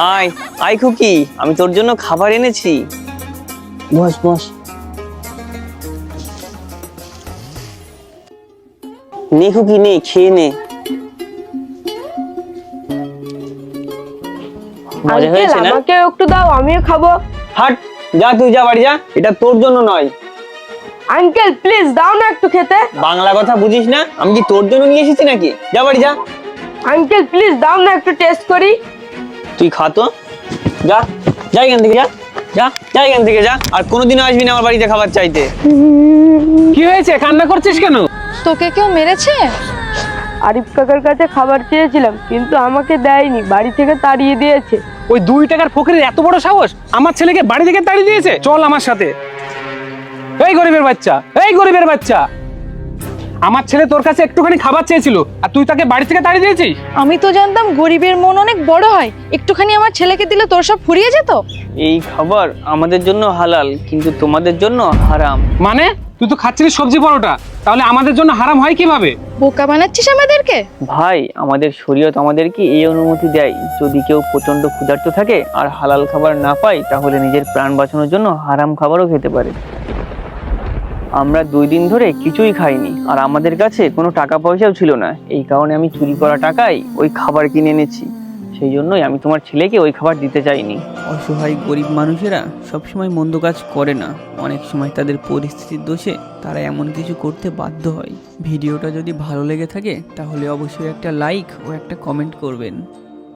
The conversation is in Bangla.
আয় আয় খুকি, আমি তোর জন্য খাবার এনেছি। বস বস। নে খুকি নে, খেয়ে নে। মজা হয়েছে না? আমাকে একটু দাও, আমিও খাবো। হাট, যা তুই যা, বাড়ি যা, এটা তোর জন্য নয়। আঙ্কেল প্লিজ দাও না একটু খেতে। বাংলা কথা বুঝিস না? আমি কি তোর জন্য নিয়ে এসেছি নাকি? যা বাড়ি যা। আঙ্কেল প্লিজ দাও না একটু টেস্ট করি। তুই খা তো, যা যা এখান থেকে, যা যা যা এখান থেকে যা, আর কোনোদিনও আসবি না আমার বাড়িতে খাবার চাইতে। কি হয়েছে, কান্না করছিস কেন? তোকে কেউ মেরেছে? আরিফ কাকার কাছে খাবার চেয়েছিলাম, কিন্তু আমাকে দেয়নি, বাড়ি থেকে তাড়িয়ে দিয়েছে। ওই 2 টাকার ফকিরের এত বড় সাহস, আমার ছেলেকে বাড়ি থেকে তাড়িয়ে দিয়েছে। চল আমার সাথে। এই গরিবের বাচ্চা, এই গরিবের বাচ্চা, আমার ছেলে তোর কাছে একটুখানি খাবার চেয়েছিল, আর তুই তাকে বাড়ি থেকে তাড়িয়ে দিয়েছিস। আমি তো জানতাম গরিবের মন অনেক বড় হয়, একটুখানি আমার ছেলেকে দিলে তোর সব ফুরিয়ে যেত। এই খাবার আমাদের জন্য হালাল, কিন্তু তোমাদের জন্য হারাম। মানে তুই তো খাচ্ছিস সবজি পরোটা, তাহলে আমাদের জন্য হারাম হয় কিভাবে? বোকা বানাচ্ছিস আমাদেরকে। ভাই, আমাদের শরীয়ত আমাদেরকে এই অনুমতি দেয়, যদি কেউ প্রচন্ড ক্ষুধার্ত থাকে আর হালাল খাবার না পায়, তাহলে নিজের প্রাণ বাঁচানোর জন্য হারাম খাবারও খেতে পারে। আমরা 2 দিন ধরে কিছুই খাইনি, আর আমাদের কাছে কোনো টাকা পয়সাও ছিল না। এই কারণে আমি চুরি করা টাকায় ওই খাবার কিনে এনেছি। সেই জন্যই আমি তোমার ছেলেকে ওই খাবার দিতে চাইনি। অসহায় গরিব মানুষেরা সবসময় মন্দ কাজ করে না, অনেক সময় তাদের পরিস্থিতির দোষে তারা এমন কিছু করতে বাধ্য হয়। ভিডিওটা যদি ভালো লেগে থাকে তাহলে অবশ্যই একটা লাইক ও একটা কমেন্ট করবেন।